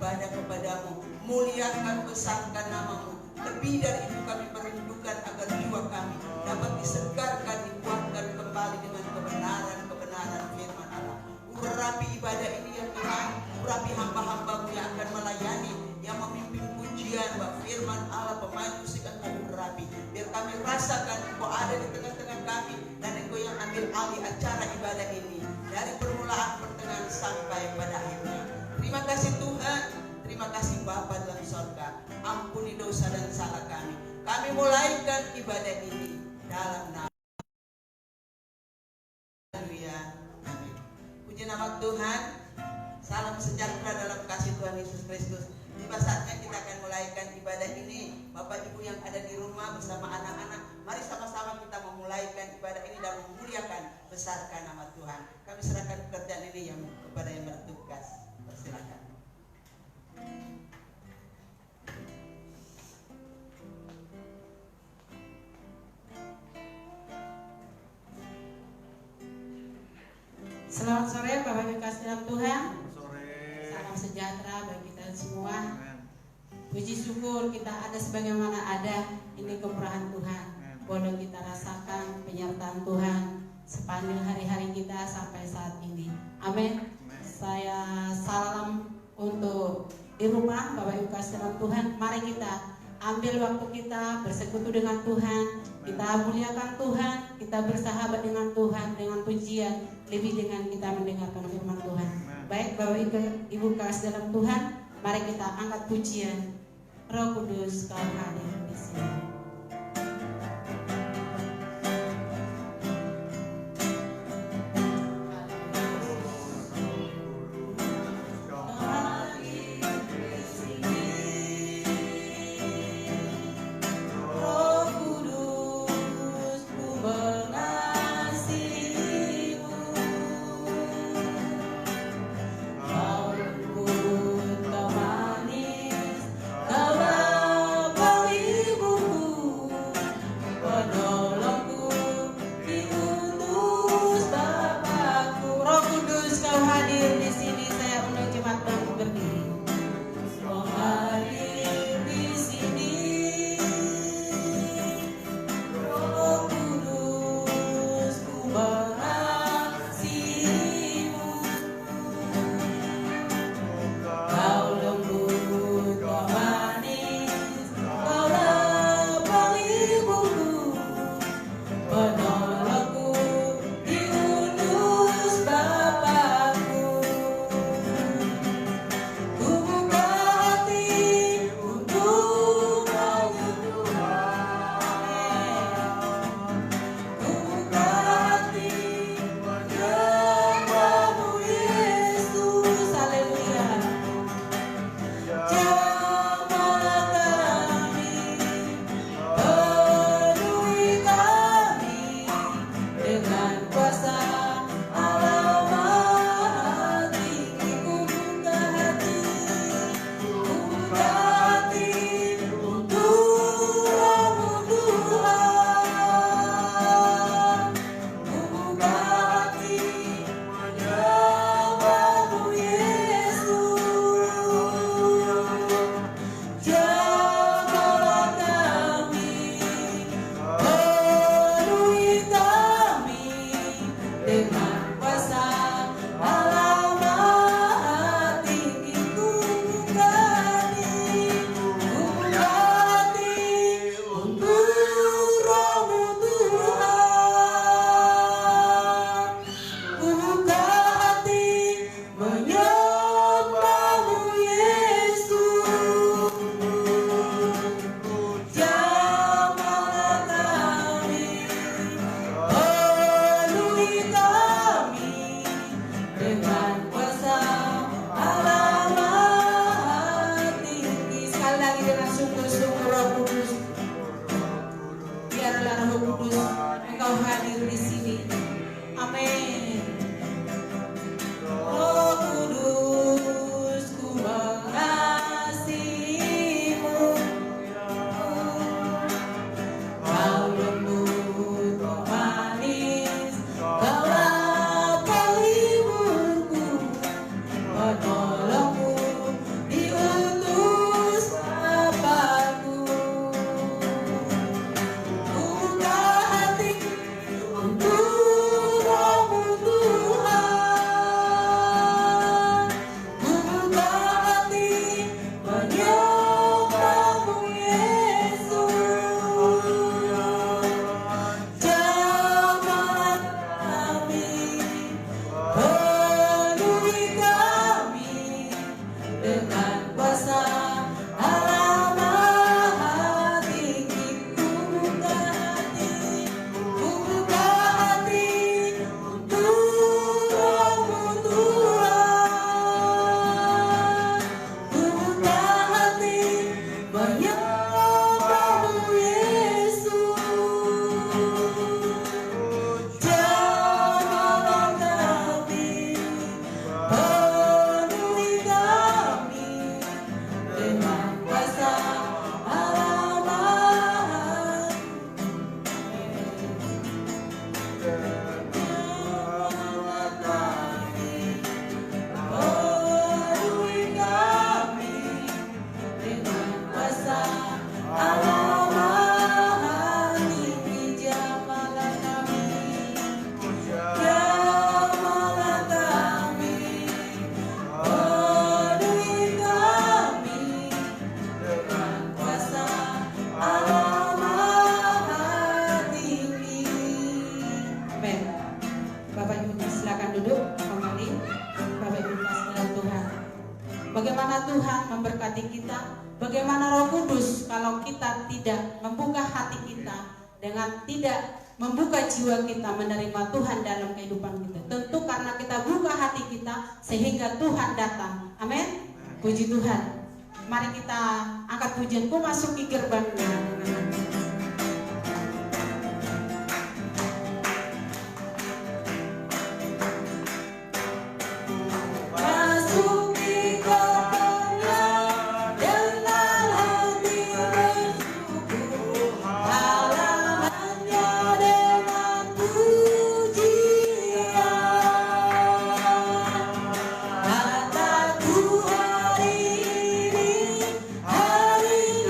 ibadah kepadamu, muliakan besarkan namamu. Lebih dari itu kami merindukan agar jiwa kami dapat disegarkan, dikuatkan kembali dengan kebenaran firman Allah. Urapi ibadah ini ya Tuhan, urapi hamba-hambamu yang akan melayani, yang memimpin pujian, firman Allah, pemain musik Engkau urapi. Biar kami rasakan Engkau ada di tengah-tengah kami, dan Engkau yang ambil alih acara ibadah ini dari permulaan, pertengahan sampai pada akhirnya. Terima kasih Tuhan, terima kasih Bapa dalam surga. Ampuni dosa dan salah kami. Kami mulaikan ibadah ini dalam nama. Haleluya. Amin. Puji nama Tuhan. Salam sejahtera dalam kasih Tuhan Yesus Kristus. Tiba saatnya kita akan mulaikan ibadah ini. Bapak Ibu yang ada di rumah bersama anak-anak, mari sama-sama kita memulaikan ibadah ini dan memuliakan, besarkan nama Tuhan. Kami serahkan pekerjaan ini yang kepada yang bertugas. Persilakan. Selamat sore Bapak Ibu kasih dalam Tuhan. Salam sejahtera bagi kita semua. Puji syukur kita ada sebagaimana ada. Ini kemurahan Tuhan. Boleh kita rasakan penyertaan Tuhan sepanjang hari-hari kita sampai saat ini. Amin. Saya salam untuk di rumah Bapak Ibu kasih dalam Tuhan. Mari kita ambil waktu kita bersekutu dengan Tuhan. Kita muliakan Tuhan, kita bersahabat dengan Tuhan dengan pujian, lebih dengan kita mendengarkan firman Tuhan. Baik Bapak Ibu kasih dalam Tuhan, mari kita angkat pujian. Roh Kudus Kau hadir di sini. Kau kalau kita tidak membuka hati kita, dengan tidak membuka jiwa kita menerima Tuhan dalam kehidupan kita. Tentu karena kita buka hati kita sehingga Tuhan datang. Amin. Puji Tuhan. Mari kita angkat pujianku, masuki gerbangnya. Hari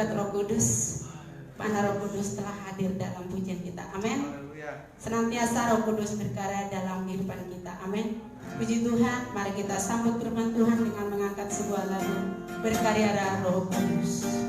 berkat Roh Kudus. Mana Roh Kudus telah hadir dalam pujian kita. Amin. Senantiasa Roh Kudus berkarya dalam kehidupan kita. Amin. Puji Tuhan, mari kita sambut firman Tuhan dengan mengangkat sebuah lagu Berkarya Roh Kudus.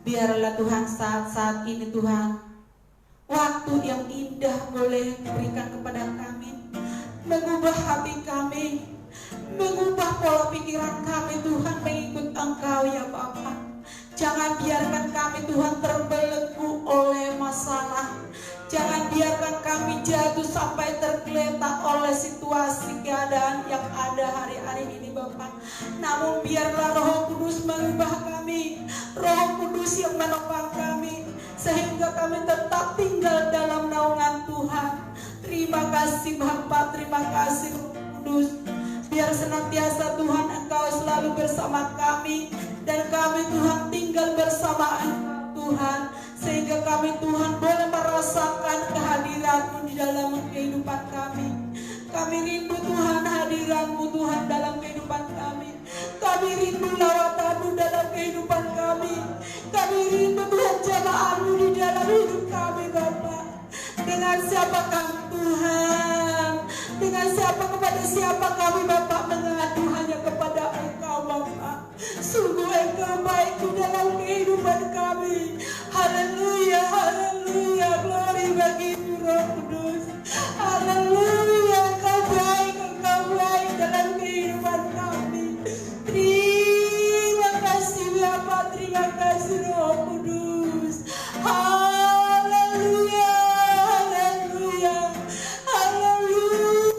Biarlah Tuhan saat-saat ini Tuhan, waktu yang indah boleh diberikan kepada kami, mengubah hati kami, mengubah pola pikiran kami Tuhan, mengikut Engkau ya Bapa. Jangan biarkan kami Tuhan terbelenggu oleh masalah. Jangan biarkan kami jatuh sampai tergeletak oleh situasi keadaan yang ada hari-hari ini Bapak. Namun biarlah Roh Kudus mengubah kami, Roh Kudus yang menopang kami, sehingga kami tetap tinggal dalam naungan Tuhan. Terima kasih Bapak, terima kasih Roh Kudus. Biar senantiasa Tuhan Engkau selalu bersama kami, dan kami Tuhan tinggal bersama Engkau Tuhan, sehingga kami Tuhan boleh merasakan kehadiran-Mu di dalam kehidupan kami. Kami rindu Tuhan hadiran-Mu Tuhan dalam kehidupan kami. Kami rindu lawatan-Mu dalam kehidupan kami. Kami rindu Tuhan jamaah-Mu di dalam hidup kami Bapak. Dengan siapa kami Tuhan? Dengan siapa, kepada siapa kami Bapak mengadu? Hanya kepada Engkau Bapak. Sungguh Engkau baik di dalam kehidupan kami. Haleluya, haleluya, glory bagi Roh Kudus. Haleluya, Engkau baik dalam kehidupan kami. Terima kasih Bapak, terima kasih Roh Kudus. Haleluya, haleluya, haleluya,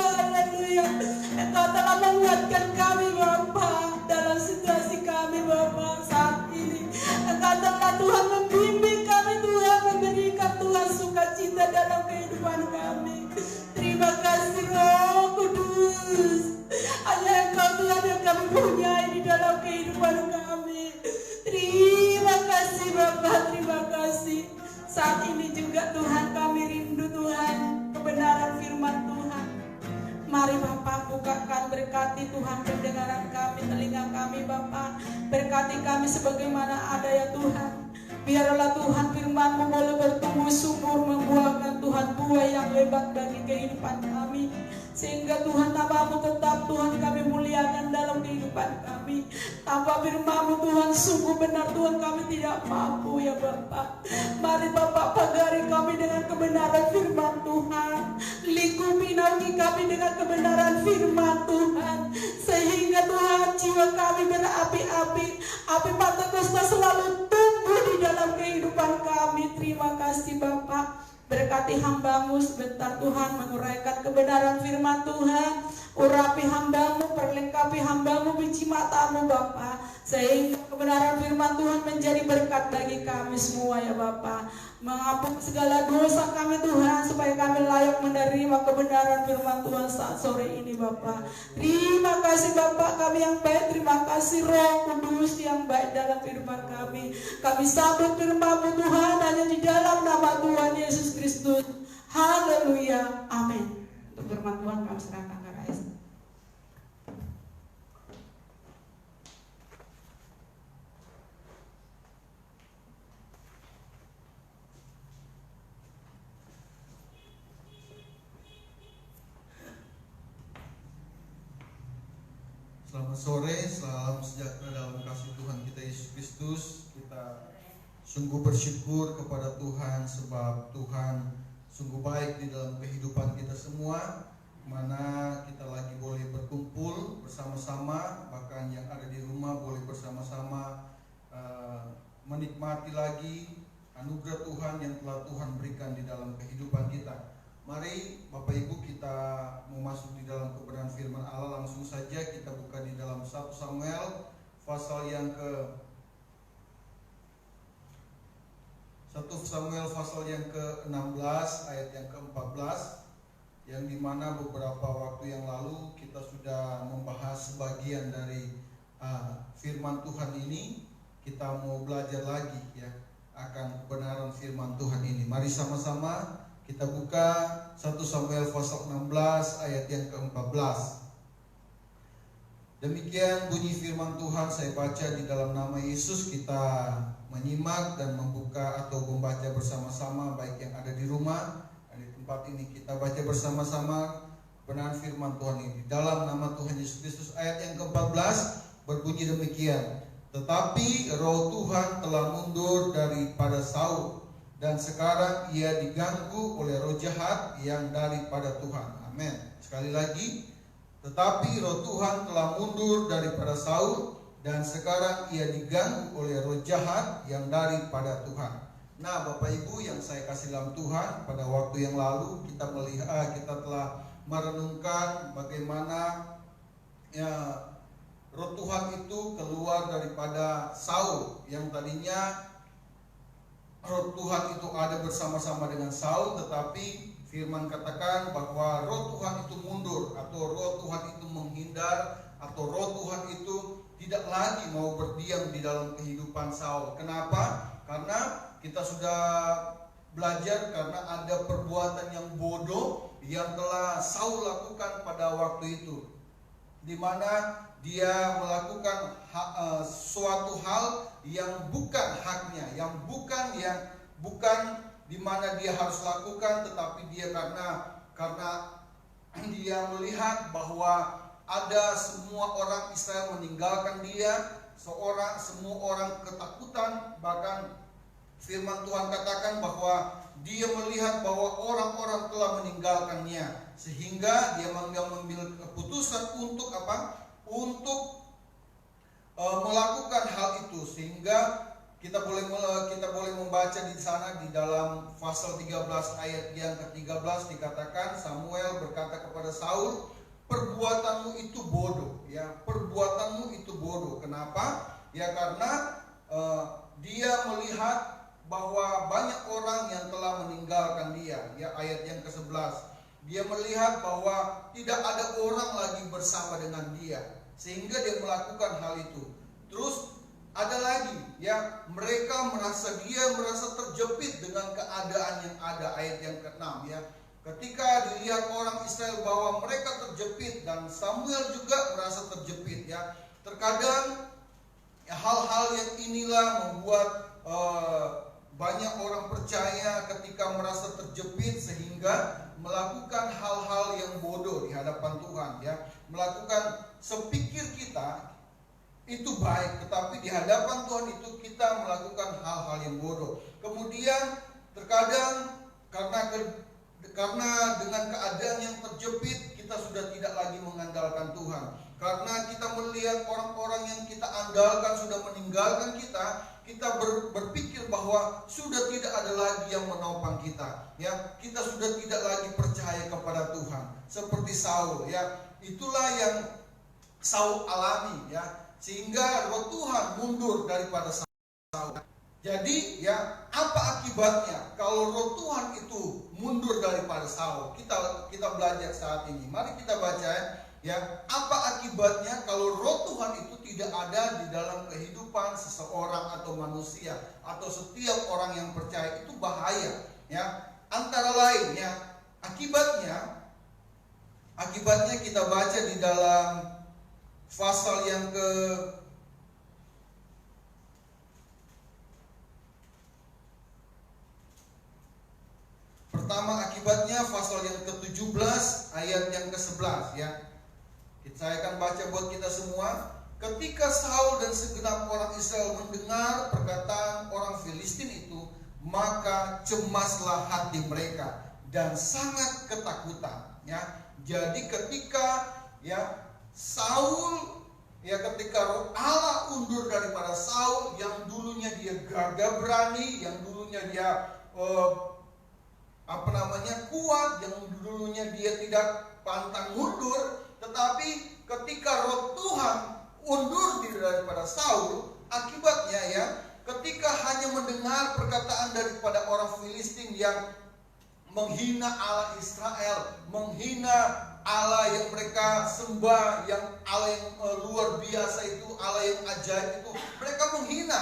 haleluya. Engkau telah menguatkan kami Bapak dalam situasi kami Bapak saat ini. Engkau telah Tuhan membimbing kami Tuhan, memberikan Tuhan sukacita dalam kehidupan kami. Terima kasih Roh Kudus. Hanya Engkau Tuhan yang kami punyai di dalam kehidupan kami. Terima kasih Bapak, terima kasih. Saat ini juga Tuhan kami rindu Tuhan kebenaran firman Tuhan. Mari Bapak bukakan, berkati Tuhan pendengaran kami, telinga kami Bapak. Berkati kami sebagaimana ada ya Tuhan. Biarlah Tuhan firman-Mu boleh bertumbuh subur, membuahkan Tuhan buah yang lebat bagi kehidupan kami. Sehingga Tuhan nama-Mu tetap Tuhan kami muliakan dalam kehidupan kami. Tanpa firman-Mu Tuhan sungguh benar Tuhan kami tidak mampu ya Bapak. Mari Bapak pagari kami dengan kebenaran firman Tuhan. Lingkupi naungi kami dengan kebenaran firman Tuhan. Sehingga Tuhan jiwa kami berapi-api. Api Pentakosta selalu tumbuh di dalam kehidupan kami. Terima kasih Bapak. Berkati hamba-Mu sebentar Tuhan, menguraikan kebenaran firman Tuhan. Urapi hamba-Mu, perlengkapi hamba-Mu, biji mata-Mu Bapa, sehingga kebenaran firman Tuhan menjadi berkat bagi kami semua ya Bapa. Mengampuni segala dosa kami Tuhan, supaya kami layak menerima kebenaran firman Tuhan saat sore ini Bapa. Terima kasih Bapa kami yang baik, terima kasih Roh Kudus yang baik dalam kehidupan kami. Kami sambut firman-Mu Tuhan hanya di dalam nama Tuhan Yesus Kristus. Haleluya, amin. Untuk firman Tuhan kami serahkan ke Rais. Selamat sore, salam sejahtera dalam kasih Tuhan kita Yesus Kristus. Kita sungguh bersyukur kepada Tuhan sebab Tuhan sungguh baik di dalam kehidupan kita semua, mana kita lagi boleh berkumpul bersama-sama, bahkan yang ada di rumah boleh bersama-sama menikmati lagi anugerah Tuhan yang telah Tuhan berikan di dalam kehidupan kita. Mari Bapak Ibu kita mau masuk di dalam kebenaran firman Allah. Langsung saja kita buka di dalam 1 Samuel pasal yang ke-16 ayat yang ke-14, yang dimana beberapa waktu yang lalu kita sudah membahas sebagian dari firman Tuhan ini. Kita mau belajar lagi ya akan kebenaran firman Tuhan ini. Mari sama-sama kita buka 1 Samuel pasal 16 ayat yang ke-14. Demikian bunyi firman Tuhan, saya baca di dalam nama Yesus. Kita menyimak dan membuka atau membaca bersama-sama, baik yang ada di rumah dan di tempat ini. Kita baca bersama-sama kebenaran firman Tuhan ini. Dalam nama Tuhan Yesus Kristus, ayat yang ke-14 berbunyi demikian. Tetapi roh Tuhan telah mundur daripada Saul, dan sekarang ia diganggu oleh roh jahat yang daripada Tuhan. Amin. Sekali lagi, tetapi roh Tuhan telah mundur daripada Saul, dan sekarang ia diganggu oleh roh jahat yang daripada Tuhan. Nah, Bapak Ibu yang saya kasih dalam Tuhan, pada waktu yang lalu kita telah merenungkan bagaimana roh Tuhan itu keluar daripada Saul, yang tadinya roh Tuhan itu ada bersama-sama dengan Saul, tetapi firman katakan bahwa roh Tuhan itu mundur, atau roh Tuhan itu menghindar, atau roh Tuhan itu tidak lagi mau berdiam di dalam kehidupan Saul. Kenapa? Karena kita sudah belajar, karena ada perbuatan yang bodoh yang telah Saul lakukan pada waktu itu, di mana dia melakukan suatu hal yang bukan haknya, yang bukan di mana dia harus lakukan, tetapi dia karena dia melihat bahwa ada semua orang Israel meninggalkan dia, semua orang ketakutan, bahkan firman Tuhan katakan bahwa dia melihat bahwa orang-orang telah meninggalkannya, sehingga dia mengambil keputusan untuk apa? Untuk melakukan hal itu. Sehingga kita boleh membaca di sana, di dalam pasal 13 ayat yang ke-13 dikatakan, Samuel berkata kepada Saul, perbuatanmu itu bodoh, ya, perbuatanmu itu bodoh. Kenapa? Ya, karena dia melihat bahwa banyak orang yang telah meninggalkan dia. Ya, ayat yang ke-11, dia melihat bahwa tidak ada orang lagi bersama dengan dia, sehingga dia melakukan hal itu. Terus ada lagi, ya, dia merasa terjepit dengan keadaan yang ada. Ayat yang ke-6, ya, ketika dilihat orang Israel bahwa mereka terjepit, dan Samuel juga merasa terjepit, ya. Terkadang hal-hal yang inilah membuat banyak orang percaya ketika merasa terjepit, sehingga melakukan hal-hal yang bodoh di hadapan Tuhan, ya. Melakukan sepikir kita itu baik, tetapi di hadapan Tuhan itu kita melakukan hal-hal yang bodoh. Kemudian terkadang karena dengan keadaan yang terjepit, kita sudah tidak lagi mengandalkan Tuhan. Karena kita melihat orang-orang yang kita andalkan sudah meninggalkan kita, kita berpikir bahwa sudah tidak ada lagi yang menopang kita, ya. Kita sudah tidak lagi percaya kepada Tuhan, seperti Saul, ya. Itulah yang Saul alami, ya, sehingga roh Tuhan mundur daripada Saul. Jadi, ya, apa akibatnya kalau roh Tuhan itu mundur daripada Saul? Kita belajar saat ini. Mari kita baca, ya, apa akibatnya kalau roh Tuhan itu tidak ada di dalam kehidupan seseorang atau manusia atau setiap orang yang percaya. Itu bahaya, ya. Antara lain, ya, akibatnya kita baca di dalam pasal yang pertama, akibatnya pasal yang ke-17 ayat yang ke-11, ya. Saya akan baca buat kita semua. Ketika Saul dan segenap orang Israel mendengar perkataan orang Filistin itu, maka cemaslah hati mereka dan sangat ketakutan, ya. Jadi ketika, ya, Saul, ya, ketika roh Allah undur daripada Saul, yang dulunya dia gagah berani, yang dulunya dia kuat, yang dulunya dia tidak pantang mundur, tetapi ketika roh Tuhan undur diri daripada Saul, akibatnya, ya, ketika hanya mendengar perkataan daripada orang Filistin yang menghina Allah Israel, menghina Allah yang mereka sembah, yang Allah yang luar biasa itu, Allah yang ajaib itu, mereka menghina.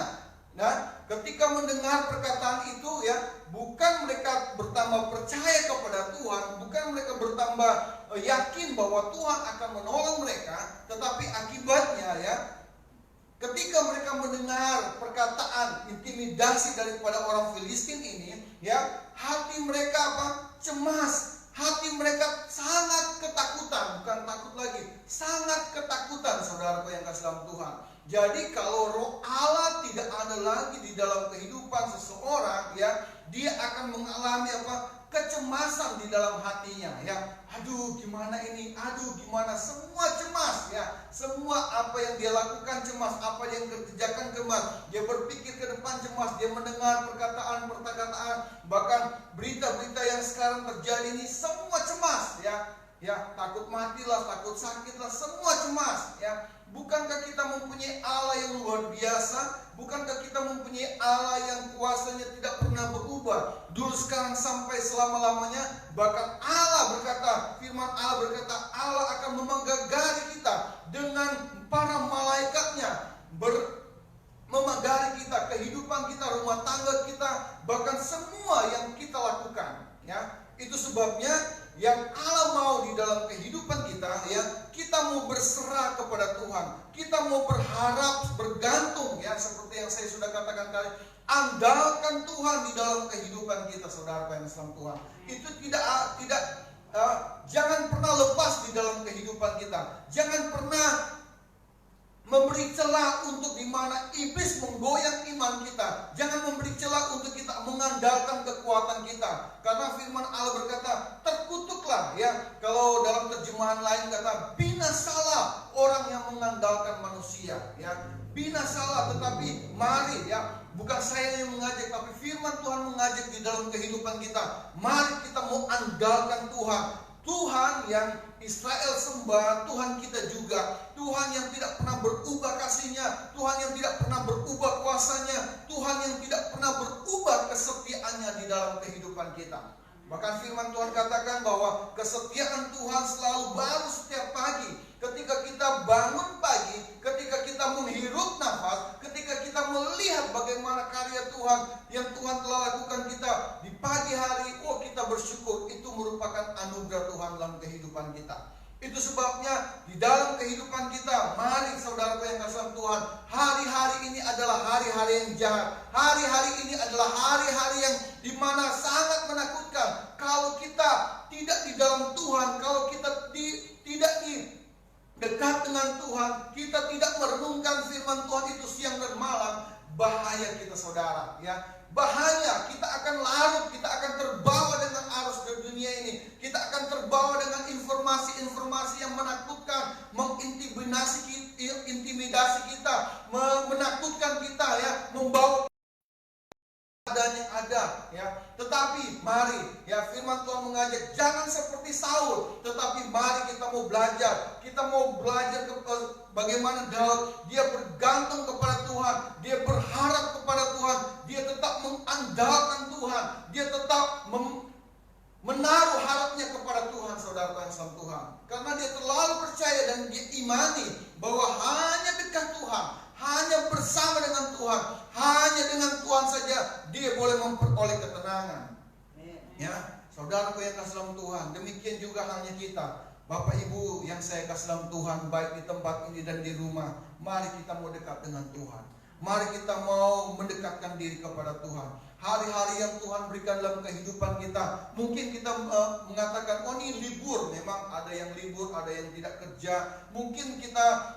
Nah, ketika mendengar perkataan itu, ya, bukan mereka bertambah percaya kepada Tuhan, bukan mereka bertambah yakin bahwa Tuhan akan menolong mereka, tetapi akibatnya, ya, ketika mereka mendengar perkataan intimidasi daripada orang Filistin ini, ya, hati mereka apa? Cemas. Hati mereka sangat ketakutan, bukan takut lagi, sangat ketakutan, saudaraku yang kasih dalam Tuhan. Jadi kalau roh Allah tidak ada lagi di dalam kehidupan seseorang, ya, dia akan mengalami kecemasan di dalam hatinya, ya. Aduh, gimana ini? Aduh, gimana? Semua cemas, ya. Semua apa yang dia lakukan cemas, apa yang dia kerjakan cemas. Dia berpikir ke depan cemas, dia mendengar perkataan-perkataan, bahkan berita-berita yang sekarang terjadi ini semua cemas, ya. Ya, takut matilah, takut sakitlah, semua cemas, ya. Bukankah kita mempunyai Allah yang luar biasa? Bukankah kita mempunyai Allah yang kuasanya tidak pernah berubah, dulu, sekarang, sampai selama-lamanya? Bahkan Allah berkata, firman Allah berkata, Allah akan memanggari kita dengan para malaikatnya, memagari kita, kehidupan kita, rumah tangga kita, bahkan semua yang kita lakukan, ya. Itu sebabnya yang Allah mau di dalam kehidupan kita, ya, kita mau berserah kepada Tuhan, kita mau berharap, bergantung, ya, seperti yang saya sudah katakan tadi, andalkan Tuhan di dalam kehidupan kita, saudara yang Islam Tuhan. Itu jangan pernah lepas di dalam kehidupan kita. Jangan pernah memberi celah untuk dimana iblis menggoyang iman kita. Jangan memberi celah untuk kita mengandalkan kekuatan kita. Karena firman Allah berkata, terkutuklah, ya. Kalau dalam terjemahan lain kata, binasalah orang yang mengandalkan manusia, ya. Binasalah, tetapi mari, ya. Bukan saya yang mengajak, tapi firman Tuhan mengajak di dalam kehidupan kita. Mari kita mau andalkan Tuhan. Tuhan yang Israel sembah, Tuhan kita juga. Tuhan yang tidak pernah berubah kasihnya, Tuhan yang tidak pernah berubah kuasanya, Tuhan yang tidak pernah berubah kesetiaannya di dalam kehidupan kita. Bahkan firman Tuhan katakan bahwa kesetiaan Tuhan selalu baru setiap pagi. Ketika kita bangun pagi, ketika kita menghirup nafas, ketika kita melihat bagaimana karya Tuhan yang Tuhan telah lakukan kita di pagi hari, kita bersyukur. Itu merupakan anugerah Tuhan dalam kehidupan kita. Itu sebabnya di dalam kehidupan kita, mari saudara yang kasih Tuhan, hari-hari ini adalah hari-hari yang jahat. Hari-hari ini adalah hari-hari yang dimana sangat menakutkan. Kalau kita tidak di dalam Tuhan, kalau kita tidak dekat dengan Tuhan, kita tidak merenungkan firman Tuhan itu siang dan malam, bahaya kita, saudara, ya. Bahaya, kita akan larut, kita akan terbawa dengan arus dunia ini. Kita akan terbawa dengan informasi-informasi yang menakutkan, mengintimidasi kita, menakutkan kita, ya, membawa keadaan yang ada, ya. Tetapi mari, ya, firman Tuhan mengajak, jangan seperti Saul, tetapi mari kita mau belajar. Kita mau belajar bagaimana Daud, dia bergantung kepada Tuhan, dia berharap kepada Tuhan, dia tetap mengandalkan Tuhan, dia tetap menaruh harapnya kepada Tuhan, saudara yang Islam Tuhan. Karena dia terlalu percaya dan dia imani bahwa hanya dekat Tuhan, hanya bersama dengan Tuhan, hanya dengan Tuhan saja dia boleh memperoleh ketenangan. Ya, saudaraku yang kasih dalam Tuhan, demikian juga halnya kita. Bapak Ibu yang saya kasih dalam Tuhan, baik di tempat ini dan di rumah, mari kita mau dekat dengan Tuhan. Mari kita mau mendekatkan diri kepada Tuhan. Hari-hari yang Tuhan berikan dalam kehidupan kita, mungkin kita mengatakan, oh ini libur. Memang ada yang libur, ada yang tidak kerja. Mungkin kita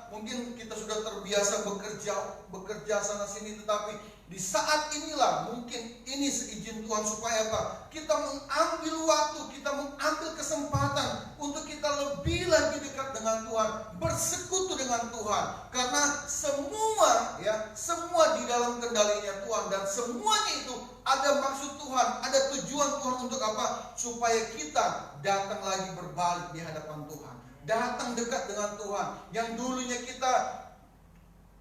sudah terbiasa bekerja sana sini, tetapi di saat inilah mungkin ini seizin Tuhan supaya apa? Kita mengambil waktu, kita mengambil kesempatan untuk kita lebih lagi dekat dengan Tuhan, bersekutu dengan Tuhan. Karena semua di dalam kendalinya Tuhan, dan semuanya itu ada maksud Tuhan, ada tujuan Tuhan untuk apa? Supaya kita datang lagi berbalik di hadapan Tuhan, datang dekat dengan Tuhan. Yang dulunya kita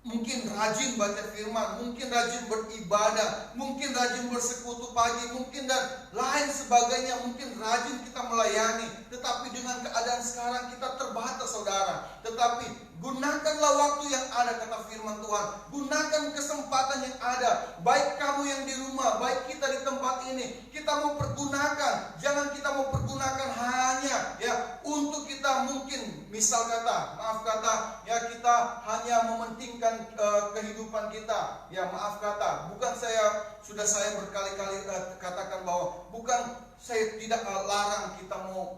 mungkin rajin baca firman, mungkin rajin beribadah, mungkin rajin bersekutu pagi, mungkin dan lain sebagainya, mungkin rajin kita melayani. Tetapi dengan keadaan sekarang kita terbatas, saudara. Tetapi gunakanlah waktu yang ada, kata firman Tuhan. Gunakan kesempatan yang ada. Baik kamu yang di rumah, baik kita di tempat ini, kita mau pergunakan. Jangan kita mau pergunakan hanya, ya, untuk kita mungkin misal kata, maaf kata, ya, kita hanya mementingkan kehidupan kita. Ya, maaf kata, bukan sudah saya berkali-kali katakan bahwa bukan saya tidak larang kita mau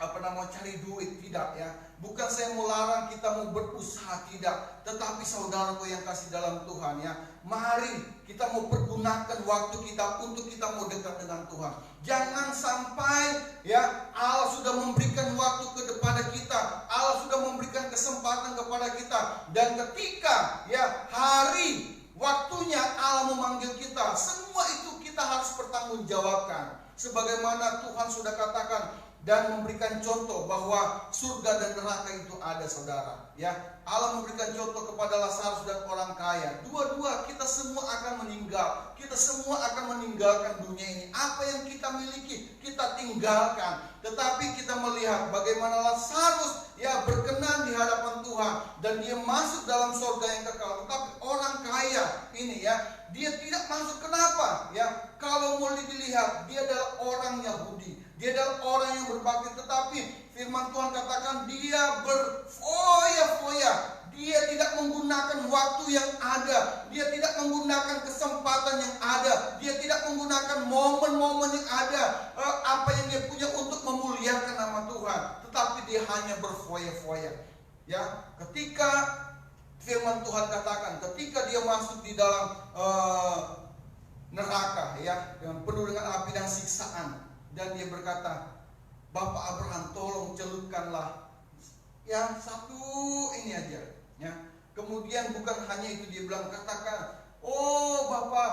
cari duit, tidak ya. Bukan saya mau larang kita mau berusaha, tidak. Tetapi saudaraku yang kasih dalam Tuhan ya, mari kita mau pergunakan waktu kita untuk kita mau dekat dengan Tuhan. Jangan sampai ya Allah sudah memberikan waktu kepada kita, Allah sudah memberikan kesempatan kepada kita, dan ketika ya hari waktunya Allah memanggil kita, semua itu kita harus bertanggungjawabkan. Sebagaimana Tuhan sudah katakan dan memberikan contoh bahwa surga dan neraka itu ada, saudara. Ya, Allah memberikan contoh kepada Lazarus dan orang kaya. Dua-dua kita semua akan meninggal. Kita semua akan meninggalkan dunia ini. Apa yang kita miliki kita tinggalkan. Tetapi kita melihat bagaimana Lazarus ya berkenan di hadapan Tuhan dan dia masuk dalam surga yang kekal. Tetapi orang kaya ini ya, dia tidak masuk. Kenapa? Ya, kalau mau dilihat dia adalah orang Yahudi. Dia adalah orang yang berbakti, tetapi firman Tuhan katakan dia berfoya-foya. Dia tidak menggunakan waktu yang ada. Dia tidak menggunakan kesempatan yang ada. Dia tidak menggunakan momen-momen yang ada. Apa yang dia punya untuk memuliakan nama Tuhan. Tetapi dia hanya berfoya-foya. Ya, ketika firman Tuhan katakan, ketika dia masuk di dalam neraka, ya, yang penuh dengan api dan siksaan. Dan dia berkata, Bapak Abraham, tolong celupkanlah yang satu ini aja. Ya. Kemudian bukan hanya itu, dia bilang, katakan, oh Bapak,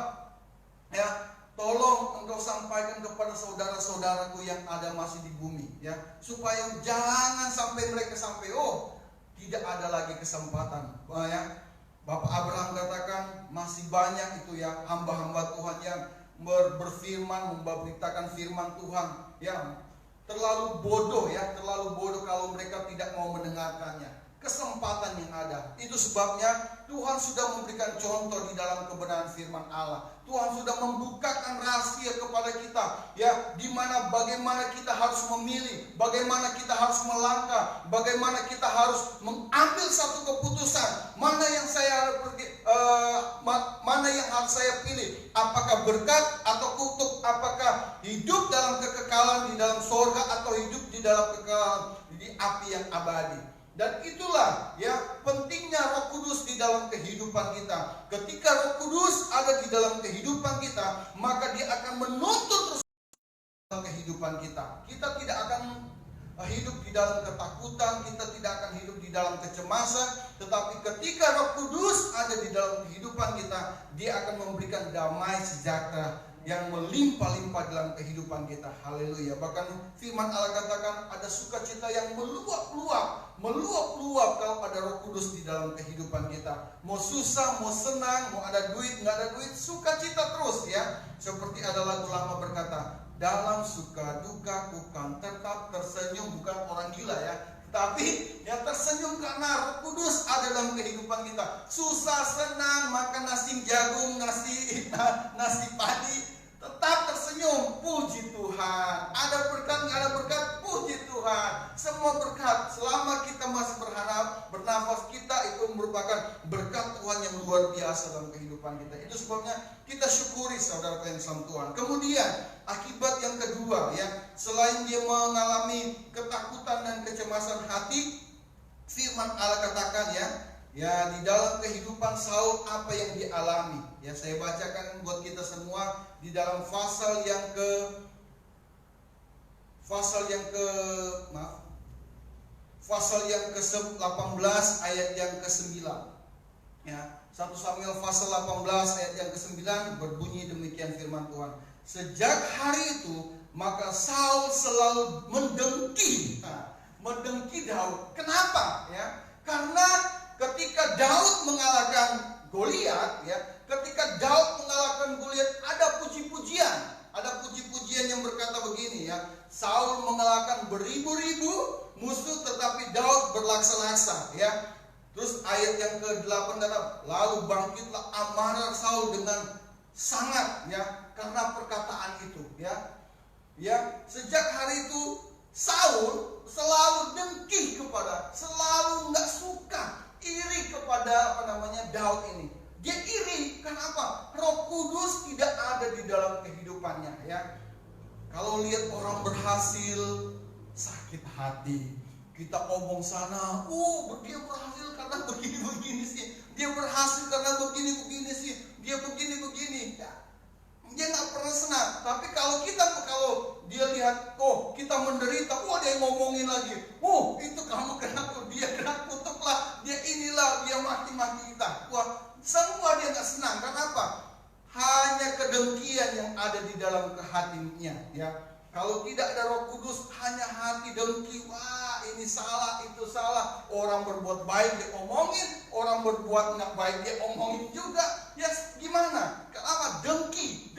ya, tolong engkau sampaikan kepada saudara-saudaraku yang ada masih di bumi, ya, supaya jangan sampai mereka sampai, oh tidak ada lagi kesempatan. Ya. Bapak Abraham katakan, masih banyak itu ya hamba-hamba Tuhan yang berfirman, memberitakan firman Tuhan yang terlalu bodoh ya, terlalu bodoh kalau mereka tidak mau mendengarkannya. Kesempatan yang ada, itu sebabnya Tuhan sudah memberikan contoh di dalam kebenaran firman Allah. Tuhan sudah membukakan rahasia kepada kita ya, di mana bagaimana kita harus memilih, bagaimana kita harus melangkah, bagaimana kita harus mengambil satu keputusan, mana yang saya mana yang harus saya pilih, apakah berkat atau kutuk, apakah hidup dalam kekekalan di dalam surga atau hidup di dalam kekekalan di api yang abadi. Dan itulah ya pentingnya Roh Kudus di dalam kehidupan kita. Ketika Roh Kudus ada di dalam kehidupan kita, maka dia akan menuntun terus dalam kehidupan kita. Kita tidak akan hidup di dalam ketakutan, kita tidak akan hidup di dalam kecemasan. Tetapi ketika Roh Kudus ada di dalam kehidupan kita, dia akan memberikan damai sejahtera yang melimpah-limpah dalam kehidupan kita. Haleluya. Bahkan firman Allah katakan ada sukacita yang meluap-luap kalau ada Roh Kudus di dalam kehidupan kita. Mau susah, mau senang, mau ada duit, nggak ada duit, sukacita terus ya. Seperti ada lagu lama berkata, dalam suka duka ku kan tetap tersenyum. Bukan orang gila ya, tapi yang tersenyum karena Roh Kudus ada dalam kehidupan kita. Susah senang makan nasi jagung, nasi padi, tetap tersenyum. Puji Tuhan. Ada berkat, nggak ada berkat, puji Tuhan. Semua berkat selama kita masih berharap bernafas, kita itu merupakan berkat Tuhan yang luar biasa dalam kehidupan kita. Itu sebabnya kita syukuri saudara yang dalam Tuhan. Kemudian akibat yang kedua ya, selain dia mengalami ketakutan dan kecemasan hati, firman Allah katakan ya di dalam kehidupan Saul apa yang dialami. Ya saya bacakan buat kita semua di dalam pasal yang ke 18 ayat yang ke-9. Ya, 1 Samuel pasal 18 ayat yang ke-9 berbunyi demikian firman Tuhan. Sejak hari itu maka Saul selalu mendengki Daud. Kenapa? Ya, karena ketika Daud mengalahkan Goliat, ya, ketika Daud mengalahkan Goliat ada puji-pujian. Ada puji-pujian yang berkata begini ya, Saul mengalahkan beribu-ribu musuh tetapi Daud berlaksa-laksa ya. Terus ayat yang ke-8 kata, lalu bangkitlah amarah Saul dengan sangat ya karena perkataan itu ya. Ya, sejak hari itu Saul selalu dengki selalu nggak suka, iri kepada Daud ini. Dia iri, kenapa? Roh Kudus tidak ada di dalam kehidupannya ya. Kalau lihat orang berhasil, sakit hati. Kita omong sana, dia berhasil karena begini-begini sih. Dia berhasil karena begini-begini sih. Dia begini-begini. Ya. Dia nggak pernah senang. Tapi kalau dia lihat, kita menderita, dia ngomongin lagi. Itu kamu kena, dia kena kutuklah, dia inilah, dia maki-maki kita. Semua dia nggak senang. Kenapa? Hanya kedengkian yang ada di dalam hatinya. Ya, kalau tidak ada Roh Kudus, hanya hati dengki. Ini salah, itu salah. Orang berbuat baik dia omongin, orang berbuat nggak baik dia omongin juga. Ya, gimana? Kenapa? Dengki,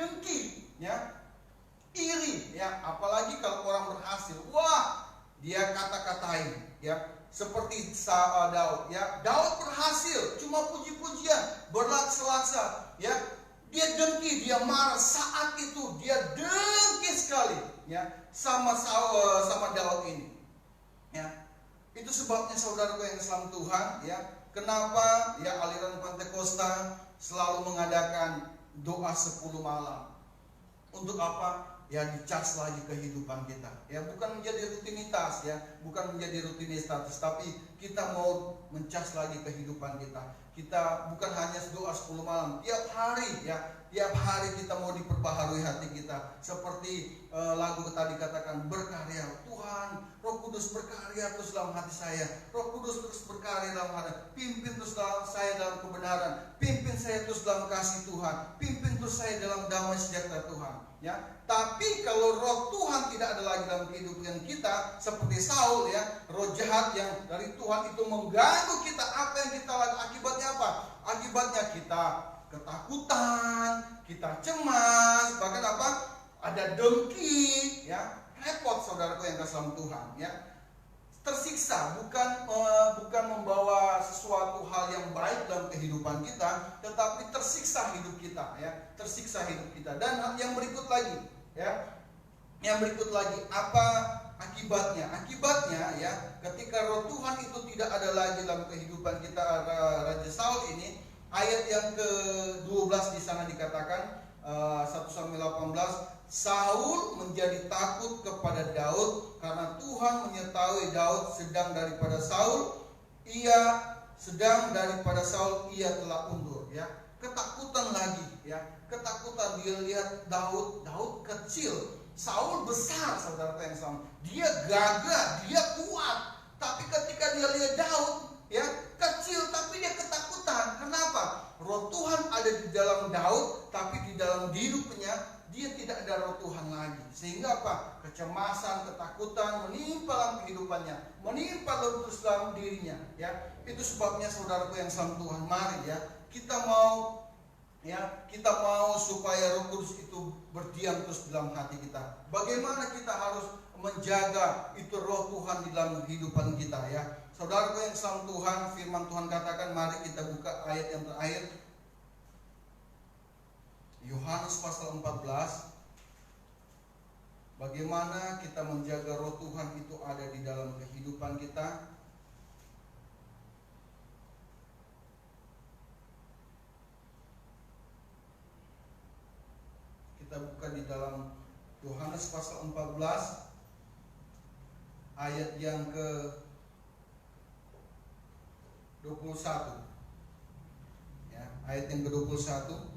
ya, iri, ya. Apalagi kalau orang berhasil, dia kata-katain, ya. Seperti Daud, ya. Daud berhasil, cuma puji-pujian, berlaksa-laksa, ya. Dia dengki, dia marah. Saat itu dia dengki sekali, ya, sama Daud ini. Ya, itu sebabnya saudaraku yang dalam Tuhan, ya, kenapa ya aliran Pentakosta selalu mengadakan doa 10 malam. Untuk apa? Ya, dicas lagi kehidupan kita. Ya, bukan menjadi rutinitas, ya, bukan menjadi rutinitas, tapi kita mau mencas lagi kehidupan kita. Kita bukan hanya doa 10 malam, tiap hari, ya, tiap hari kita mau diperbaharui hati kita. Seperti lagu tadi katakan, berkarya Tuhan, Roh Kudus berkarya terus dalam hati saya. Roh Kudus terus berkarya dalam hati. Pimpin terus saya dalam kebenaran. Pimpin saya terus dalam kasih Tuhan. Pimpin terus saya dalam damai sejahtera Tuhan. Ya, tapi kalau Roh Tuhan tidak ada lagi dalam kehidupan kita, seperti Saul, ya, roh jahat yang dari Tuhan itu mengganggu kita. Apa yang kita lakukan? Akibatnya apa? Akibatnya kita ketakutan, kita cemas, bahkan apa? Ada dengki, ya. Repot saudaraku yang kasih dalam Tuhan, ya. Tersiksa bukan membawa sesuatu hal yang baik dalam kehidupan kita, tetapi tersiksa hidup kita, ya. Tersiksa hidup kita. Dan yang berikut lagi, ya. Yang berikut lagi, apa akibatnya? Akibatnya, ya, ketika Roh Tuhan itu tidak ada lagi dalam kehidupan kita, Raja Saul ini, ayat yang ke-12 di sana dikatakan 1 Samuel 18, Saul menjadi takut kepada Daud karena Tuhan mengetahui Daud sedang daripada Saul ia telah undur, ya. Ketakutan lagi, ya. Ketakutan, dia lihat Daud kecil, Saul besar, saudara yang sama. Dia gagah, dia kuat. Tapi ketika dia lihat Daud, ya, kecil tapi dia ketakutan. Kenapa? Roh Tuhan ada di dalam Daud, tapi di dalam hidupnya dia tidak ada Roh Tuhan lagi. Sehingga apa? Kecemasan, ketakutan menimpa dalam kehidupannya, menimpa dalam dirinya, ya. Itu sebabnya saudaraku yang dalam Tuhan, mari, ya, kita mau supaya Roh Kudus itu berdiam terus dalam hati kita. Bagaimana kita harus menjaga itu Roh Tuhan di dalam kehidupan kita, ya. Saudaraku yang dalam Tuhan, firman Tuhan katakan, mari kita buka ayat yang terakhir, Yohanes pasal 14. Bagaimana kita menjaga Roh Tuhan itu ada di dalam kehidupan kita. Kita buka di dalam Yohanes pasal 14 ayat yang ke-21. Ya, ayat yang ke-21.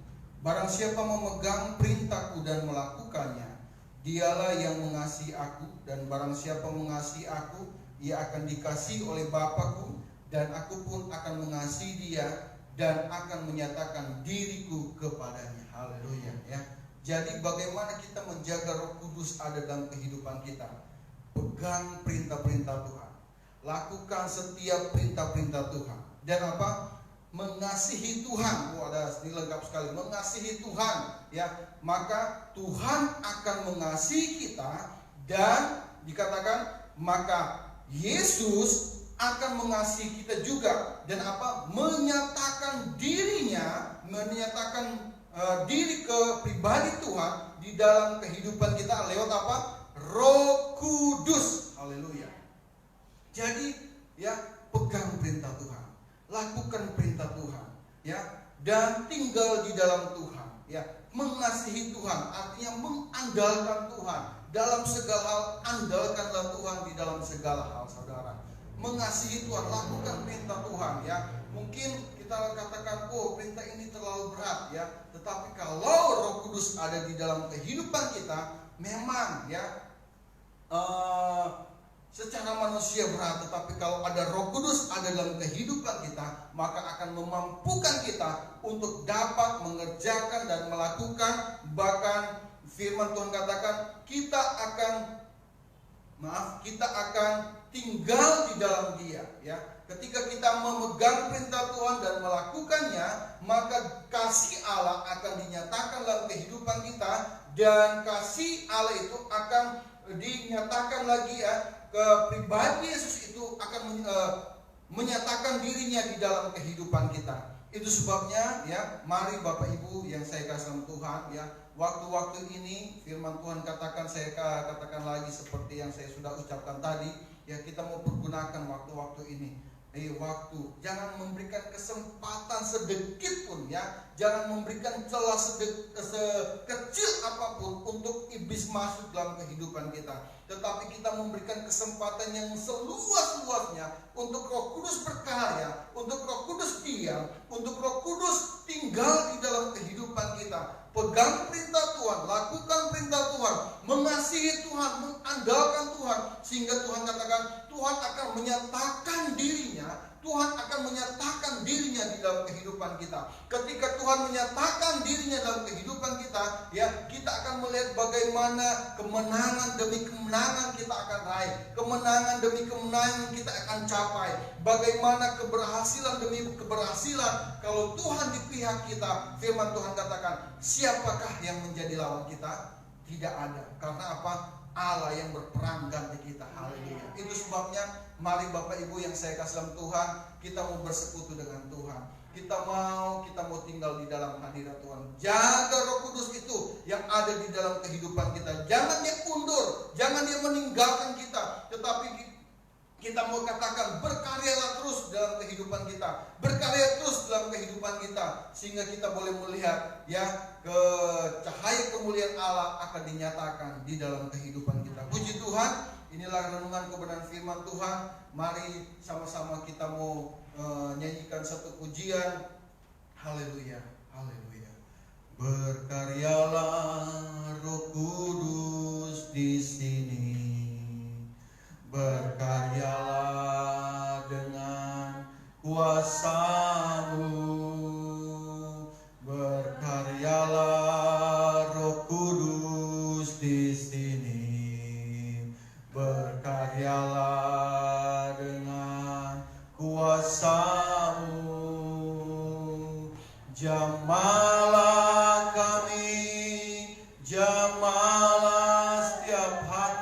Barang siapa memegang perintahku dan melakukannya, dialah yang mengasihi aku, dan barang siapa mengasihi aku, ia akan dikasihi oleh Bapa-Ku, dan aku pun akan mengasihi dia dan akan menyatakan diriku kepadanya. Haleluya, ya. Jadi bagaimana kita menjaga Roh Kudus ada dalam kehidupan kita? Pegang perintah-perintah Tuhan, lakukan setiap perintah-perintah Tuhan, dan apa? Mengasihi Tuhan. Ada lengkap sekali, mengasihi Tuhan, ya. Maka Tuhan akan mengasihi kita, dan dikatakan maka Yesus akan mengasihi kita juga, dan apa? Menyatakan dirinya, diri ke pribadi Tuhan di dalam kehidupan kita lewat apa? Roh Kudus. Haleluya. Jadi, ya, pegang perintah Tuhan, lakukan perintah Tuhan, ya, dan tinggal di dalam Tuhan, ya. Mengasihi Tuhan artinya mengandalkan Tuhan, dalam segala hal andalkanlah Tuhan di dalam segala hal, saudara. Mengasihi Tuhan, lakukan perintah Tuhan ya. Mungkin kita katakan, oh perintah ini terlalu berat ya. Tetapi kalau Roh Kudus ada di dalam kehidupan kita, memang ya secara manusia berat, tetapi kalau ada Roh Kudus ada dalam kehidupan kita, maka akan memampukan kita untuk dapat mengerjakan dan melakukan. Bahkan firman Tuhan katakan kita akan tinggal di dalam Dia ya. Ketika kita memegang perintah Tuhan dan melakukannya, maka kasih Allah akan dinyatakan dalam kehidupan kita, dan kasih Allah itu akan dinyatakan lagi ya. Pribadi Yesus itu akan menyatakan dirinya di dalam kehidupan kita. Itu sebabnya ya, mari Bapak Ibu yang saya kasih dalam Tuhan ya, waktu-waktu ini firman Tuhan katakan, saya katakan lagi seperti yang saya sudah ucapkan tadi ya, kita mau pergunakan waktu-waktu ini. Jangan memberikan kesempatan sedikit pun ya, jangan memberikan celah sekecil apapun untuk iblis masuk dalam kehidupan kita. Tetapi kita memberikan kesempatan yang seluas-luasnya untuk Roh Kudus berkarya, untuk Roh Kudus diam, untuk Roh Kudus tinggal di dalam kehidupan kita. Pegang perintah Tuhan, lakukan perintah Tuhan, mengasihi Tuhan, mengandalkan Tuhan, sehingga Tuhan katakan Tuhan akan menyatakan dirinya. Tuhan akan menyatakan dirinya di dalam kehidupan kita. Ketika Tuhan menyatakan dirinya dalam kehidupan kita, ya, kita akan melihat bagaimana kemenangan demi kemenangan kita akan raih, kemenangan demi kemenangan kita akan capai, bagaimana keberhasilan demi keberhasilan. Kalau Tuhan di pihak kita, firman Tuhan katakan, siapakah yang menjadi lawan kita? Tidak ada. Karena apa? Allah yang berperang ganti kita. Haleluya. Itu sebabnya mari Bapak Ibu yang saya kasih dalam Tuhan, kita mau bersekutu dengan Tuhan. Kita mau tinggal di dalam hadirat Tuhan. Jaga Roh Kudus itu yang ada di dalam kehidupan kita. Jangan dia undur, jangan dia meninggalkan kita, tetapi kita mau katakan berkaryalah terus dalam kehidupan kita, berkarya terus dalam kehidupan kita, sehingga kita boleh melihat ya, cahaya kemuliaan Allah akan dinyatakan di dalam kehidupan kita. Puji Tuhan, inilah renungan kebenaran firman Tuhan. Mari sama-sama kita mau nyanyikan satu pujian. Haleluya, haleluya. Berkaryalah Roh Kudus di sini. Berkaryalah dengan kuasa-Mu, berkaryalah Roh Kudus di sini, berkaryalah dengan kuasa-Mu, jamahlah kami, jamahlah setiap hati.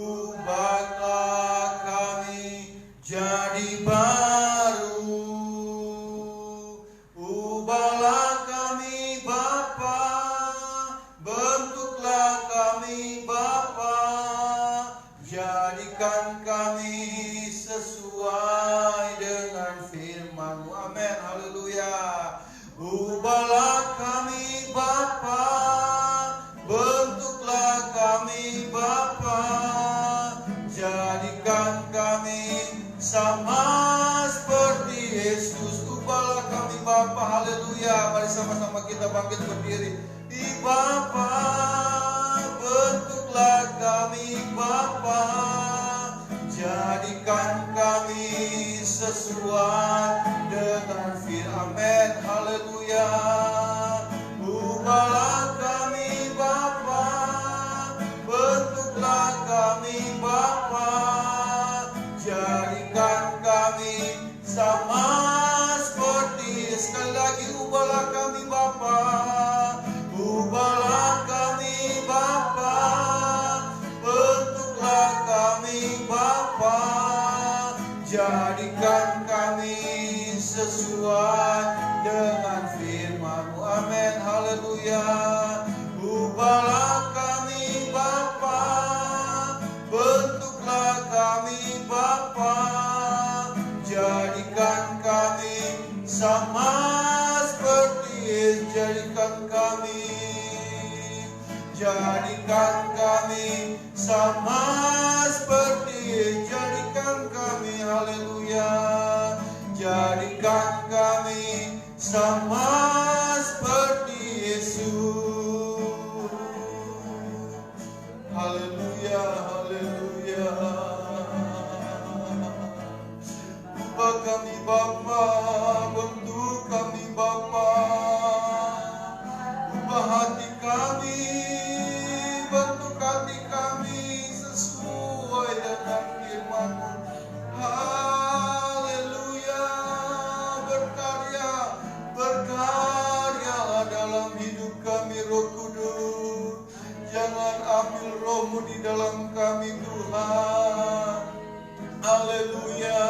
Ubahlah kami jadi baru, ubahlah kami Bapa, bentuklah kami Bapa, jadikan kami sesuai dengan firman-Mu. Amin, haleluya. Ubahlah kami Bapa, bentuklah kami Bapa, jadikan kami sama seperti Yesus. Ubahlah kami Bapa, haleluya. Mari sama-sama kita bangkit berdiri. Bapa, bentuklah kami Bapa, jadikan kami sesuai dengan firman. Amin, haleluya. Ubahlah kami Bapa, bentuklah kami Bapa, jadikan kami sama seperti. Sekali lagi, ubahlah kami Bapa, ubahlah kami Bapa, bentuklah kami Bapa, jadikan kami sesuai dengan firman-Mu. Amin, haleluya. Ubahlah kami Bapa, bentuklah kami Bapa, jadikan kami sama seperti Yesus. Jadikan kami Jadikan kami sama seperti, jadikan kami, haleluya. Jadikan kami sama seperti Yesus. Haleluya, haleluya. Ubah kami Bapa, bentuk kami Bapa. Ubah hati kami, bentuk hati kami sesuai dengan firman-Mu. Haleluya. Berkaryalah dalam hidup kami, Roh Kudus. Jangan ambil Roh-Mu di dalam kami, Tuhan. Haleluya.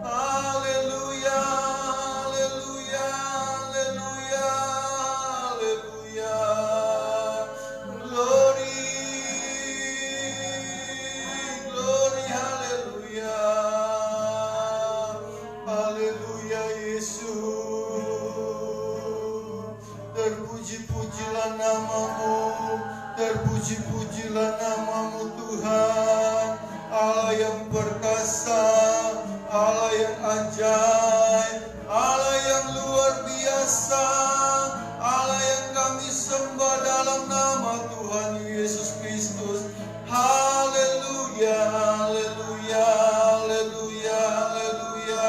Haleluya. Haleluya. Haleluya. Haleluya. Glory. Glory. Haleluya. Haleluya Yesus. Terpuji-pujilah nama-Mu. Terpuji-pujilah nama-Mu Tuhan. Allah yang perkasa, Allah yang ajaib, Allah yang luar biasa, Allah yang kami sembah dalam nama Tuhan Yesus Kristus. Haleluya, haleluya, haleluya, haleluya,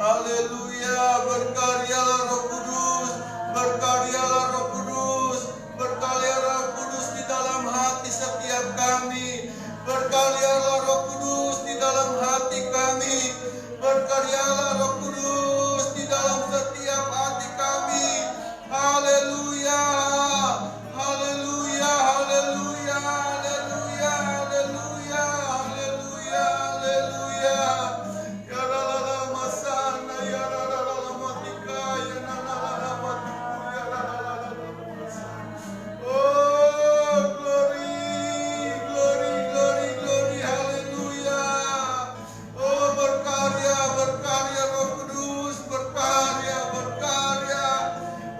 haleluya. Berkaryalah Roh Kudus, berkaryalah Roh Kudus, berkaryalah Roh Kudus di dalam hati setiap kami. Berkaryalah Roh Kudus di dalam hati kami. Berkaryalah Roh Kudus di dalam setiap hati kami. Haleluya. Haleluya. Haleluya. Haleluya. Haleluya. Haleluya. Haleluya. Ya la masana ya la matika ya la matiku ya la. Oh, glory. Glory, glory, glory, haleluya. Oh, berkarya, berkarya Roh Kudus, berkarya, berkarya.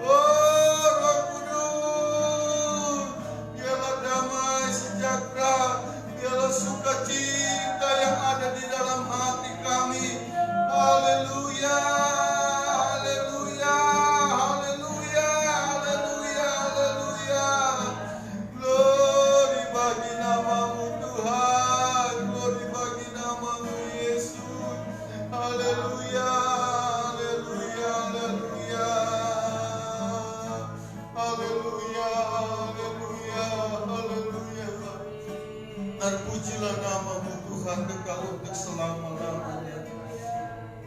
Oh, Roh Kudus, biarlah damai sejahtera, biarlah sukacita yang ada di dalam hati kami. Haleluya, haleluya, haleluya, haleluya, haleluya. Glory bagi nama-Mu Tuhan, glory bagi nama-Mu Yesus. Haleluya, haleluya, haleluya. Haleluya, haleluya, haleluya. Terpujilah nama-Mu Tuhan kekal untuk selama-lamanya.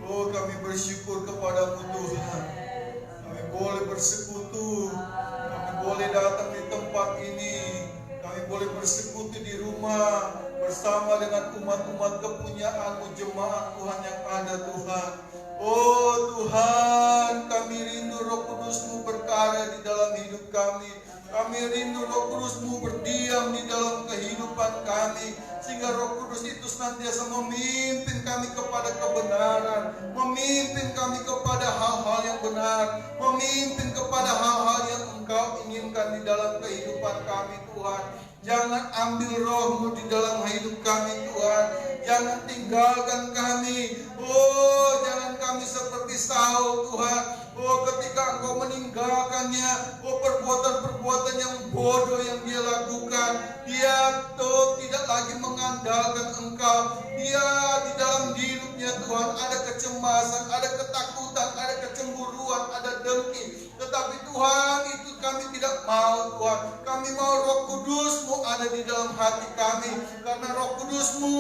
Oh, kami bersyukur kepada-Mu Tuhan. Kami boleh bersekutu, kami boleh datang di tempat ini, kami boleh bersekutu di rumah bersama dengan umat-umat kepunyaan-Mu, jemaat Tuhan yang ada Tuhan. Oh Tuhan, kami rindu Roh Kudus-Mu berkarya di dalam hidup kami. Kami rindu Roh Kudus-Mu berdiam di dalam kehidupan kami, sehingga Roh Kudus itu senantiasa memimpin kami kepada kebenaran, memimpin kami kepada hal-hal yang benar, memimpin kepada hal-hal yang Engkau inginkan di dalam kehidupan kami Tuhan. Jangan ambil Roh-Mu di dalam hidup kami Tuhan. Jangan tinggalkan kami. Oh, jangan kami seperti Saul Tuhan. Oh, ketika Engkau meninggalkannya, oh perbuatan-perbuatan yang bodoh yang dia lakukan, dia tidak lagi mengandalkan Engkau. Dia di dalam hidupnya Tuhan ada kecemasan, ada ketakutan, ada kecemburuan, ada dengki. Tetapi Tuhan, itu kami tidak mau Tuhan. Kami mau Roh Kudus-Mu ada di dalam hati kami. Karena Roh Kudus-Mu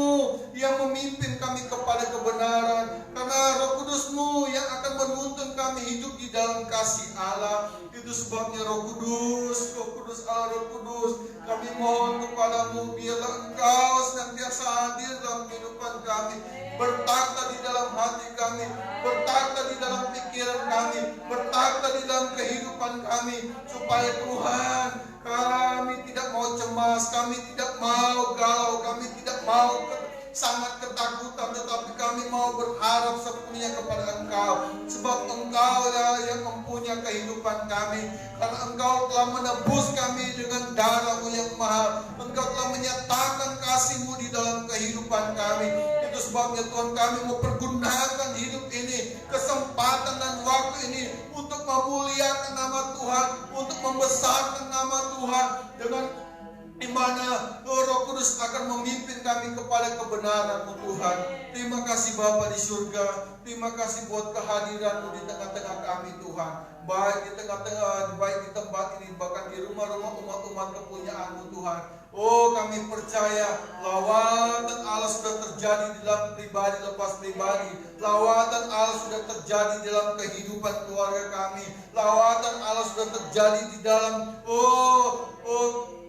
yang memimpin kami kepada kebenaran. Karena Roh Kudus-Mu yang akan menuntun kami hidup di dalam kasih Allah. Itu sebabnya Roh Kudus, Roh Kudus Allah, Roh Kudus, kami mohon kepada-Mu, biarlah Engkau senantiasa hadir dalam kehidupan kami. Bertakhta di dalam hati kami, bertakhta di dalam pikiran kami, bertakhta di dalam kehidupan kami, supaya Tuhan, kami tidak mau cemas, kami tidak mau galau, kami tidak mau sangat ketakutan, tetapi kami mau berharap sepenuhnya kepada Engkau, sebab Engkau yang mempunyai kehidupan kami, karena Engkau telah menebus kami dengan darah-Mu yang mahal. Engkau telah menyatakan kasih-Mu di dalam kehidupan kami. Itu sebabnya Tuhan, kami mau pergunakan hidup ini, kesempatan dan waktu ini untuk memuliakan nama Tuhan, untuk membesarkan nama Tuhan, dengan di mana Roh Kudus akan memimpin kami kepada kebenaran-Mu Tuhan. Terima kasih Bapa di surga. Terima kasih buat kehadiran-Mu di tengah-tengah kami Tuhan. Baik di tengah-tengah, baik di tempat ini, bahkan di rumah-rumah umat-umat kepunyaan-Mu Tuhan. Oh, kami percaya lawatan Allah sudah terjadi di dalam pribadi lepas pribadi. Lawatan Allah sudah terjadi di dalam kehidupan keluarga kami. Lawatan Allah sudah terjadi di dalam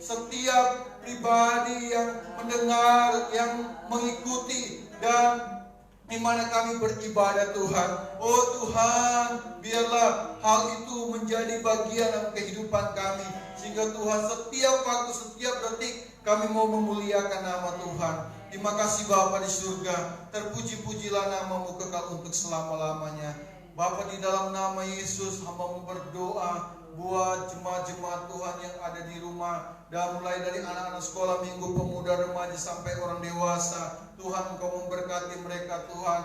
setiap pribadi yang mendengar, yang mengikuti, dan di mana kami beribadah Tuhan. Oh Tuhan, biarlah hal itu menjadi bagian dalam kehidupan kami, sehingga Tuhan setiap waktu, setiap detik kami mau memuliakan nama Tuhan. Terima kasih Bapa di surga. Terpuji-pujilah nama-Mu kekal untuk selama-lamanya. Bapa, di dalam nama Yesus hamba-Mu berdoa buat jemaat-jemaat Tuhan yang ada di rumah, dan mulai dari anak-anak sekolah minggu, pemuda, remaja sampai orang dewasa. Tuhan, Engkau memberkati mereka Tuhan.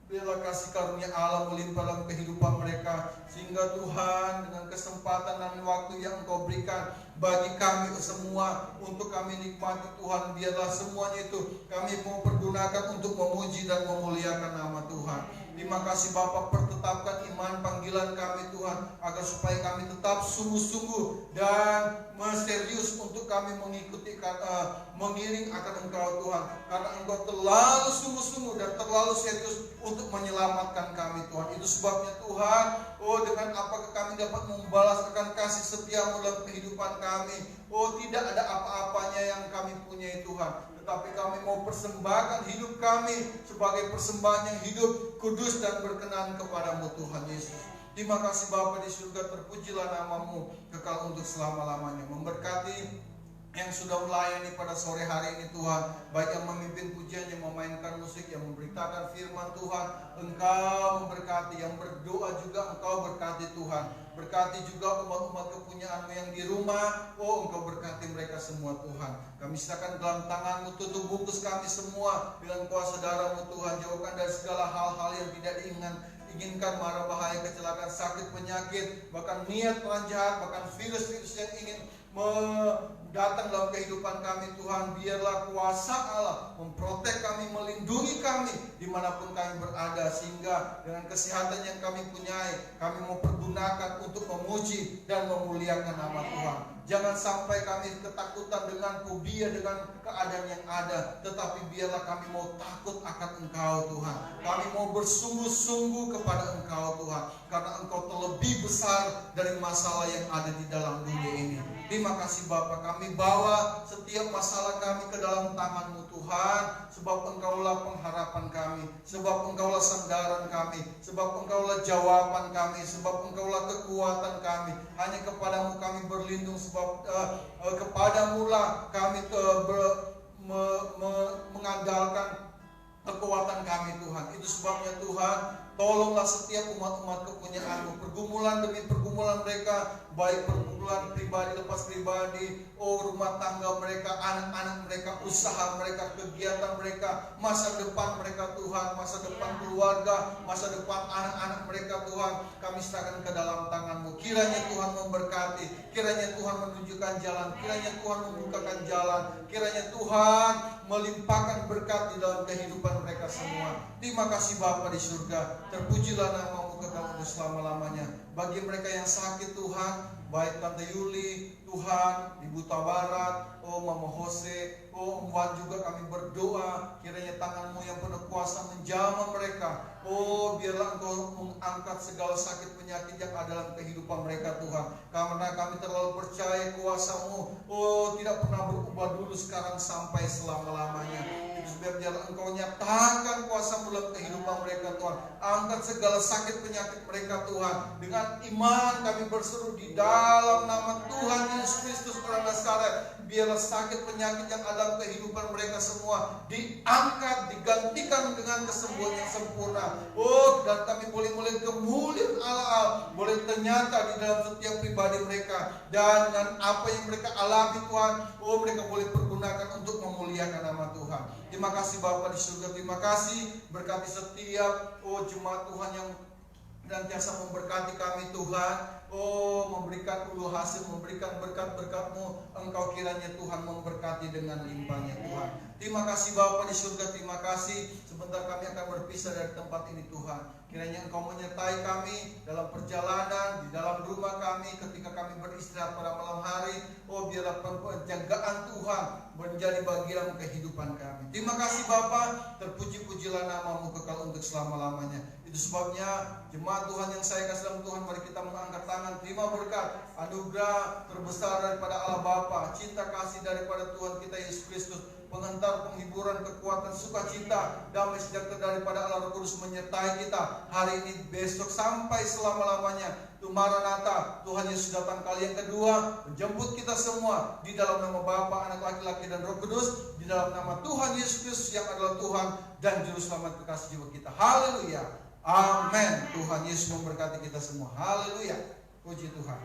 Biarlah kasih karunia Allah melimpah dalam kehidupan mereka, sehingga Tuhan dengan kesempatan dan waktu yang Engkau berikan bagi kami semua untuk kami nikmati Tuhan, biarlah semuanya itu kami mau pergunakan untuk memuji dan memuliakan nama Tuhan. Terima kasih Bapa, pertetapkan iman panggilan kami Tuhan, agar supaya kami tetap sungguh-sungguh dan serius untuk kami mengikuti mengiring akan Engkau Tuhan, karena Engkau terlalu sungguh-sungguh dan terlalu serius untuk menyelamatkan kami Tuhan. Itu sebabnya Tuhan, oh dengan apakah kami dapat membalas akan kasih setia-Mu dalam kehidupan kami. Oh, tidak ada apa-apanya yang kami punyai Tuhan, tetapi kami mau persembahkan hidup kami sebagai persembahan yang hidup, kudus dan berkenan kepadamu Tuhan Yesus. Terima kasih Bapa di surga, terpujilah nama-Mu kekal untuk selama-lamanya. Memberkati yang sudah melayani pada sore hari ini Tuhan, baik yang memimpin pujian, yang memainkan musik, yang memberitakan firman Tuhan, Engkau memberkati. Yang berdoa juga Engkau berkati Tuhan. Berkati juga umat-umat kepunyaan-Mu yang di rumah. Oh, Engkau berkati mereka semua Tuhan. Kami serahkan dalam tangan-Mu, tutup bungkus kami semua dengan kuasa darah-Mu Tuhan. Jauhkan dari segala hal-hal yang tidak diinginkan, mara bahaya, kecelakaan, sakit, penyakit, bahkan niat orang jahat, bahkan virus-virus yang ingin datang dalam kehidupan kami Tuhan. Biarlah kuasa Allah memprotek kami, melindungi kami dimanapun kami berada, sehingga dengan kesehatan yang kami punyai, kami mau pergunakan untuk memuji dan memuliakan nama Tuhan. Jangan sampai kami ketakutan dengan fobia, dengan keadaan yang ada, tetapi biarlah kami mau takut akan Engkau Tuhan. Kami mau bersungguh-sungguh kepada Engkau Tuhan, karena Engkau terlebih besar dari masalah yang ada di dalam dunia ini. Terima kasih Bapa, kami bawa setiap masalah kami ke dalam tangan-Mu Tuhan, sebab Engkaulah pengharapan kami, sebab Engkaulah sandaran kami, sebab Engkaulah jawaban kami, sebab Engkaulah kekuatan kami. Hanya kepadamu kami berlindung, sebab kepadamu lah kami mengandalkan kekuatan kami Tuhan. Itu sebabnya Tuhan, tolonglah setiap umat-umat kepunyaan-Mu, pergumulan demi pergumulan mereka, baik pergumulan pribadi lepas pribadi, oh rumah tangga mereka, anak-anak mereka, usaha mereka, kegiatan mereka, masa depan mereka Tuhan, masa depan keluarga, masa depan anak-anak mereka Tuhan, kami serahkan ke dalam tangan-Mu. Kiranya Tuhan memberkati, kiranya Tuhan menunjukkan jalan, kiranya Tuhan membukakan jalan, kiranya Tuhan melimpahkan berkat di dalam kehidupan mereka semua. Terima kasih Bapa di surga, terpujilah nama-Mu kekal untuk selama-lamanya. Bagi mereka yang sakit Tuhan, baik Tante Yuli Tuhan, di Buta Barat, oh Mama Jose, oh Om Wan juga kami berdoa, kiranya tangan-Mu yang penuh kuasa menjamah mereka. Oh, biarlah Engkau mengangkat segala sakit penyakit yang ada dalam kehidupan mereka Tuhan. Karena kami terlalu percaya kuasa-Mu, oh, tidak pernah berubah dulu, sekarang sampai selama-lamanya. Itu sebab biarlah Engkau nyatakan kuasa-Mu dalam kehidupan mereka Tuhan. Angkat segala sakit penyakit mereka Tuhan. Dengan iman kami berseru di dalam nama Tuhan Yesus Kristus orang Nazaret. Biarlah sakit penyakit yang ada dalam kehidupan mereka semua diangkat, digantikan dengan kesembuhan yang sempurna. Oh, dan kami boleh melihat kemuliaan Allah boleh ternyata di dalam setiap pribadi mereka. Dan dengan apa yang mereka alami Tuhan, oh, mereka boleh pergunakan untuk memuliakan nama Tuhan. Terima kasih Bapa di surga, terima kasih berkati setiap jemaat Tuhan yang senantiasa memberkati kami Tuhan. Oh, memberikan ulu hasil, memberikan berkat-berkat-Mu. Engkau kiranya Tuhan memberkati dengan limpahnya Tuhan. Terima kasih Bapa di surga, terima kasih. Sebentar kami akan berpisah dari tempat ini Tuhan. Kiranya Engkau menyertai kami dalam perjalanan, di dalam rumah kami, ketika kami beristirahat pada malam hari. Oh, biarlah penjagaan Tuhan menjadi bagian kehidupan kami. Terima kasih Bapa, terpuji-pujilah nama-Mu kekal untuk selama-lamanya. Itu sebabnya jemaat Tuhan yang saya kasih dalam Tuhan, mari kita mengangkat tangan, terima berkat, anugerah terbesar daripada Allah Bapa, cinta kasih daripada Tuhan kita Yesus Kristus, pengantar penghiburan, kekuatan, sukacita, damai sejahtera daripada Allah Roh Kudus menyertai kita hari ini, besok, sampai selama-lamanya. Maranatha, Tuhan Yesus datang kali yang kedua, menjemput kita semua di dalam nama Bapa, Anak laki-laki dan Roh Kudus, di dalam nama Tuhan Yesus Kristus yang adalah Tuhan dan Juru Selamat kekasih jiwa kita. Haleluya. Amin. Tuhan Yesus memberkati kita semua. Haleluya. Puji Tuhan.